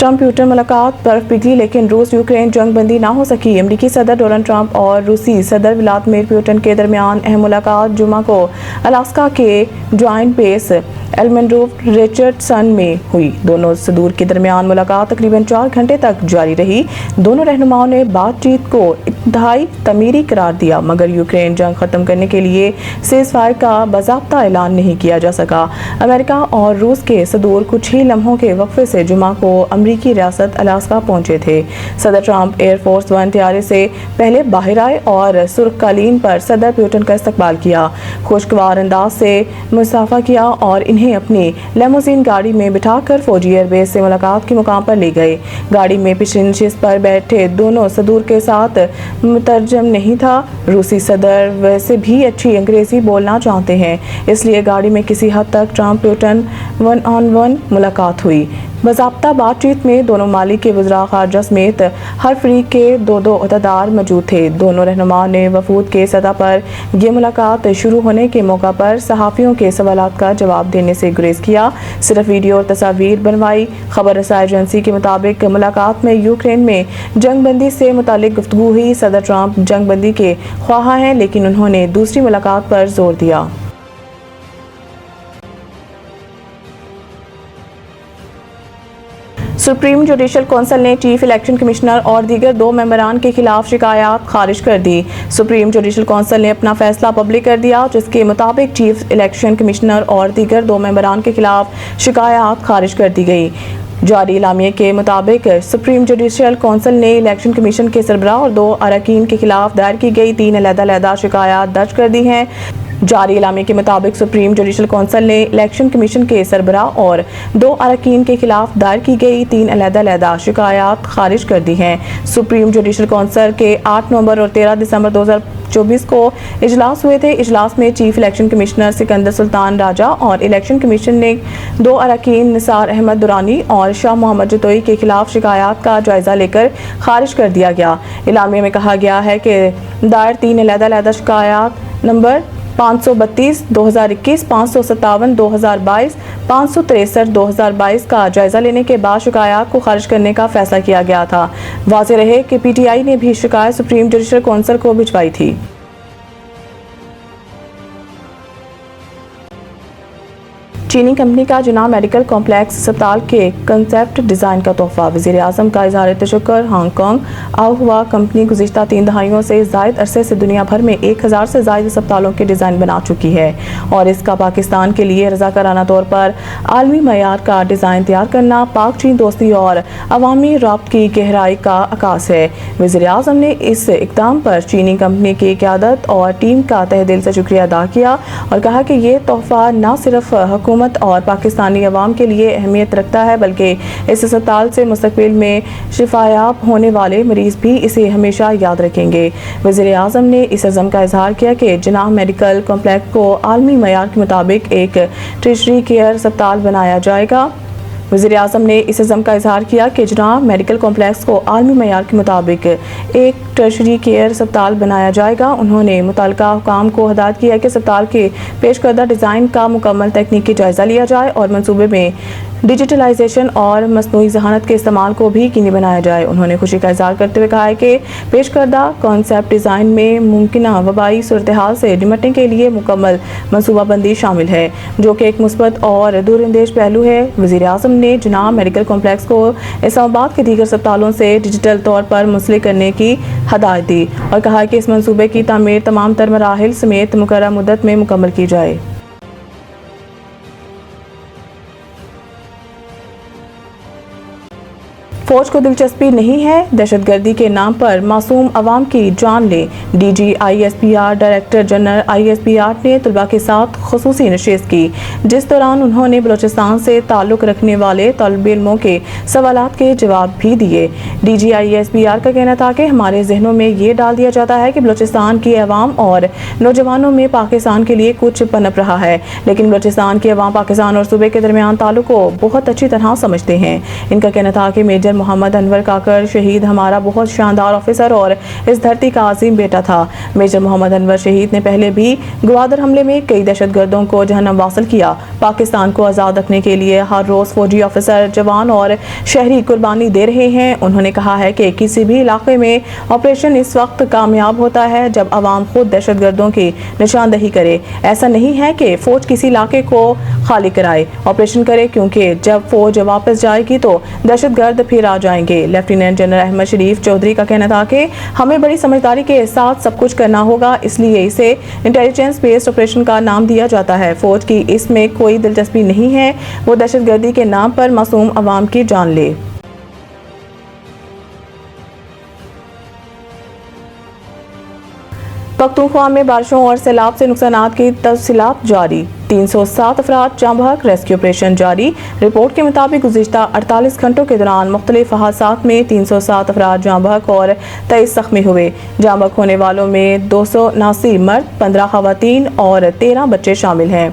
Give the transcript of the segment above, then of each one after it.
Trump Putin मुलाकात बर्फ पिघली लेकिन रूस यूक्रेन जंग बंदी ना हो सकी। अमेरिकी सदर डोनाल्ड ट्रंप और रूसी सदर व्लादिमीर पुतिन के दरमियान अहम मुलाकात जुमा को अलास्का के जॉइंट बेस एल्मनरूफ रिचर्डसन में हुई। दोनों सदूर के दरमियान मुलाकात तकरीबन 4 घंटे तक जारी रही। दोनों रहनुमाओं ने बातचीत को इंतहाई तमीरी करार दिया, मगर यूक्रेन जंग खत्म करने के लिए सीज़फायर का बाज़ाब्ता ऐलान नहीं किया जा सका। अमेरिका और रूस के सदूर कुछ ही लम्हों के वक्फे से जुमा को अमरीकी रियासत अलास्का पहुंचे थे। सदर ट्रंप एयरफोर्स 1 त्यारे से पहले बाहर आए और सुर्खकालीन पर सदर पुतिन का इस्तकबाल किया, खुशगवार अंदाज से मुसाफा किया और इन्हें अपनी लेमोजीन गाड़ी में बिठाकर फौजी एयरबेस से मुलाकात के मुकाम पर ले गए। गाड़ी में पिछली नशिस्त पर बैठे दोनों सदूर के साथ मुतरजम नहीं था। रूसी सदर वैसे भी अच्छी अंग्रेजी बोलना चाहते हैं, इसलिए गाड़ी में किसी हद तक ट्रंप पुतिन 1-on-1 मुलाकात हुई। बाज़ाब्ता बातचीत में दोनों माली के वज़रा ख़ारजा समेत हर फरीक के दो अहदेदार मौजूद थे। दोनों रहनुमाओं ने वफूद के सतह पर यह मुलाकात शुरू होने के मौका पर सहाफ़ियों के सवालात का जवाब देने से गुरेज किया, सिर्फ वीडियो और तस्वीर बनवाई। खबर रसाई एजेंसी के मुताबिक मुलाकात में यूक्रेन में जंग बंदी से मुतालिक गुफ्तगू हुई। सदर ट्रंप जंग बंदी के ख्वाह हैं, लेकिन उन्होंने दूसरी मुलाकात पर जोर दिया। सुप्रीम जुडिशल कौंसिल ने चीफ इलेक्शन कमिश्नर और दीगर 2 मेंबरान के खिलाफ शिकायत खारिज कर दी। सुप्रीम जुडिशल कौंसिल ने अपना फैसला पब्लिक कर दिया, जिसके मुताबिक चीफ इलेक्शन कमिश्नर और दीगर 2 मेंबरान के खिलाफ शिकायत खारिज कर दी गई। जारी इलामिये के मुताबिक सुप्रीम जुडिशल कौंसिल ने इलेक्शन कमीशन के सरबराह और 2 अरकान के खिलाफ दायर की गई 3 अलग-अलग शिकायत दर्ज कर दी हैं। जारी इलामे के मुताबिक सुप्रीम जुडिशल कौंसिल ने इलेक्शन कमीशन के सरबराह और 2 अरकान के खिलाफ दायर की गई 3 अलग-अलग शिकायत खारिज कर दी हैं। सुप्रीम जुडिशल कौंसिल के 8 नवंबर और 13 दिसंबर 2024 को इजलास हुए थे। इजलास में chief election commissioner Sikandar Sultan Raja और इलेक्शन कमीशन ने 2 अरकान निसार अहमद दुरानी और शाह मोहम्मद जतोई के खिलाफ शिकायत का जायजा लेकर खारिज कर दिया गया। इलामे में कहा गया है कि दायर 3 अलग-अलग शिकायत नंबर 532 2021, 557 2022, 563 2022 का जायजा लेने के बाद शिकायत को खारिज करने का फैसला किया गया था। वाज़ेह रहे कि पीटीआई ने भी शिकायत सुप्रीम जुडिशल कौंसिल को भिजवाई थी। चीनी कंपनी का जुना मेडिकल कॉम्प्लेक्स अस्पताल के कंसेप्ट डिज़ाइन का तोहफा। वज़ीर आज़म का इज़हार तशक्कुर। हांगकांग आहुआ कंपनी गुज़िश्ता 3 दहाइयों से ज़ायद अरसे से दुनिया भर में 1000 से ज़ायद अस्पतालों के डिज़ाइन बना चुकी है और इसका पाकिस्तान के लिए रज़ाकाराना तौर पर आलमी मयार का डिज़ाइन तैयार करना पाक चीन दोस्ती और अवामी राब्त की गहराई का अकास है। वज़ीर आज़म ने इस इक़दाम पर चीनी कंपनी की क़यादत और टीम का तहे दिल से शुक्रिया अदा किया और कहा कि ये तोहफा न सिर्फ हुकूमत और पाकिस्तानी अवाम के लिए अहमियत रखता है, बल्कि इस अस्पताल से मुस्तकबिल में शिफायाब होने वाले मरीज भी इसे हमेशा याद रखेंगे। वज़ीर आज़म ने इस अज़म का इजहार किया कि जनाह मेडिकल कॉम्प्लेक्स को आलमी मयार के मुताबिक एक टर्शरी केयर अस्पताल बनाया जाएगा। वज़ीर आज़म ने इस अज़म का इजहार किया कि जनाह मेडिकल कॉम्प्लेक्स को आलमी मयार के मुताबिक एक टर्शरी केयर अस्पताल बनाया जाएगा। उन्होंने मुतल्लिका हुकाम को हिदायत की है कि अस्पताल के पेश करदा डिज़ाइन का मुकम्मल तकनीकी जायज़ा लिया जाए और मनसूबे में डिजिटलाइजेशन और मसनूई ज़हानत के इस्तेमाल को भी यकीनी बनाया जाए। उन्होंने खुशी का इज़हार करते हुए कहा है कि पेश करदा कॉन्सेप्ट डिज़ाइन में मुमकिना वबाई सूरत हाल से निपटने के लिए मुकम्मल मनसूबाबंदी शामिल है, जो कि एक मुस्बत और दूरअंदेश पहलू है। वज़ीर आज़म ने जनाह मेडिकल कॉम्प्लेक्स को इस्लामाबाद के दीगर अस्पतालों से डिजिटल तौर पर मुंसलिक करने की हिदायत दी और कहा कि इस मनसूबे की तामीर तमाम तर मराहिल समेत मुकर्रर मुद्दत में मुकम्मल की जाए। फौज को दिलचस्पी नहीं है, दहशतगर्दी के नाम पर मासूम अवाम की जान ले। DG ISPR director general ISPR ने तलबा के साथ खुसूसी नशिस्त की, जिस दौरान उन्होंने बलोचिस्तान से ताल्लुक़ रखने वाले तलब इल्मों के सवालात के जवाब भी दिए। DG ISPR का कहना था कि हमारे जहनों में ये डाल दिया जाता है कि बलोचिस्तान की अवाम और नौजवानों में पाकिस्तान के लिए कुछ पनप रहा है, लेकिन बलोचिस्तान की अवाम पाकिस्तान और सूबे के दरमियान ताल्लुक़ को बहुत अच्छी तरह समझते हैं। इनका कहना था कि मेजर मेजर मोहम्मद अनवर काकर शहीद हमारा बहुत शानदार ऑफिसर और इस धरती का अजीम बेटा था। मेजर मोहम्मद अनवर शहीद ने पहले भी ग्वादर हमले में कई दहशतगर्दों को जहन्नम वासिल किया। पाकिस्तान को आज़ाद रखने के लिए हर रोज़ फौजी ऑफिसर, जवान और शहरी कुर्बानी दे रहे हैं। उन्होंने कहा है कि किसी भी इलाके में ऑपरेशन इस वक्त कामयाब होता है जब आवाम खुद दहशतगर्दों की निशानदही करे। ऐसा नहीं है कि फौज किसी इलाके को खाली कराए, ऑपरेशन करे, क्योंकि जब फौज वापस जाएगी तो दहशतगर्द फिर आ जाएंगे। लेफ्टिनेंट जनरल अहमद शरीफ चौधरी का कहना था कि हमें बड़ी समझदारी के साथ सब कुछ करना होगा, इसलिए इसे इंटेलिजेंस बेस्ड ऑपरेशन का नाम दिया जाता है। फौज की इसमें कोई दिलचस्पी नहीं है वो दहशतगर्दी के नाम पर मासूम अवाम की जान ले। पख्तूनख्वा में बारिशों और सैलाब से नुकसानात की तफसीलात जारी। 307 अफराद जाँ बहक, रेस्क्यू ऑपरेशन जारी। रिपोर्ट के मुताबिक गुज़िश्ता 48 घंटों के दौरान मुख्तलिफ हादसात में 307 अफराद जाँ बहक और 23 ज़ख्मी हुए। जाँ बहक होने वालों में 279 मर्द, 15 ख़वातीन और 13 बच्चे शामिल हैं,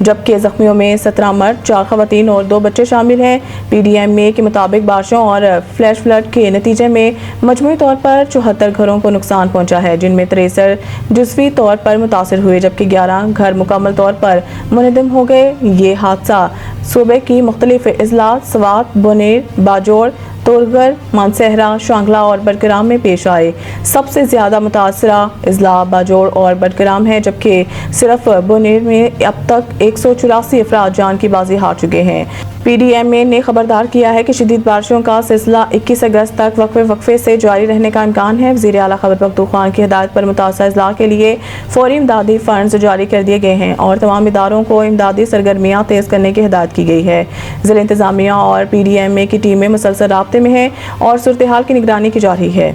जबकि जख्मियों में 17 मर्द, 4 ख़वातीन और 2 बच्चे शामिल हैं। PDMA के मुताबिक बारिशों और फ्लैश फ्लड के नतीजे में मजमूई तौर पर 74 घरों को नुकसान पहुंचा है, जिनमें 63 जुज़वी तौर पर मुतासर हुए, जबकि 11 घर मुकम्मल तौर पर मुनहदम हो गए। ये हादसा सूबे की मुख्तलिफ अजला स्वात, बुनेर, बाजोड़, तोरगर, मानसहरा, शांगला और बडग्राम में पेश आए। सबसे ज़्यादा मुतासरा अजला बाजोड़ और बडग्राम है, जबकि सिर्फ बुनेर में अब तक 184 अफराद जान की बाजी हार चुके हैं। PDMA ने खबरदार किया है कि शदीद बारिशों का सिलसिला 21 अगस्त तक वक्फे से जारी रहने का इम्कान है। वज़ीर आला खैबर पख्तूनख्वा की हिदायत पर मुतासर अजला के लिए फौरी इमदादी फंड्स जारी कर दिए गए हैं और तमाम इदारों को इमदादी सरगर्मियाँ तेज़ करने की हिदायत की गई है। ज़िला इंतज़ामिया और PDMA की टीमें मुसलसल राब्ते में हैं और सूरत हाल की निगरानी की जा रही है।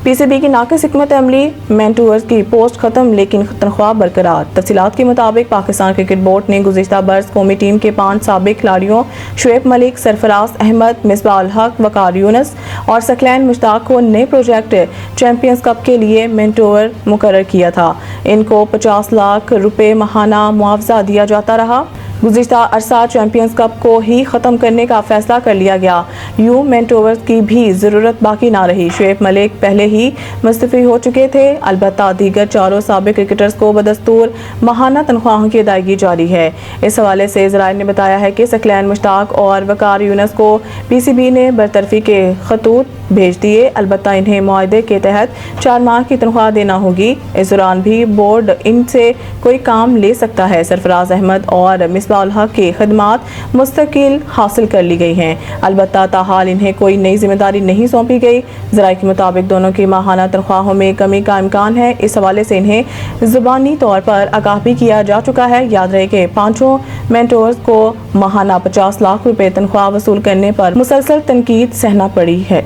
PCB की नाक़िस हिकमत अमली, मेंटोर्स की पोस्ट खत्म लेकिन तनख्वाह बरकरार। तफसीलात के मुताबिक पाकिस्तान क्रिकेट बोर्ड ने गुज़िश्ता बरस कौमी टीम के 5 साबिक खिलाड़ियों शुएब मलिक, सरफराज अहमद, मिसबाह उल हक, वकार यूनुस और सकलैन मुश्ताक को नए प्रोजेक्ट चैंपियंस कप के लिए मेंटोर मुकर्रर किया था। इनको 50 लाख रुपए माहाना मुआवजा दिया जाता रहा। गुज़िश्ता अरसा चैंपियंस कप को ही ख़त्म करने का फैसला कर लिया गया। यूं मेंटोर्स की भी ज़रूरत बाकी ना रही। शुएब मलिक पहले ही मुस्तफ़ी हो चुके थे। अलबत्ता दीगर चारों साबिक क्रिकेटर्स को बदस्तूर माहाना तनख्वाहों की अदायगी जारी है। इस हवाले से ज़राए ने बताया है कि सकलैन मुश्ताक और वकार यूनुस को PCB ने बरतरफी के खतूत भेज दिए। अलबत्ता इन्हें मुआहदे के तहत 4 माह की तनख्वाह देना होगी। इस दौरान भी बोर्ड इनसे कोई काम ले सकता है। सरफराज अहमद और मिसबाह उल हक की खदमात मुस्तकिल हासिल कर ली गई हैं। अलबत्ता ताहाल इन्हें कोई नई जिम्मेदारी नहीं सौंपी गई। ज़राए के मुताबिक दोनों की माहाना तनख्वाहों में कमी का इम्कान है। इस हवाले से इन्हें ज़ुबानी तौर पर आगाह भी किया जा चुका है। याद रहे कि 5 मेंटोर्स को माहाना 50 लाख रुपए तनख्वाह वसूल करने पर मुसलसल तनकीद सहना पड़ी है।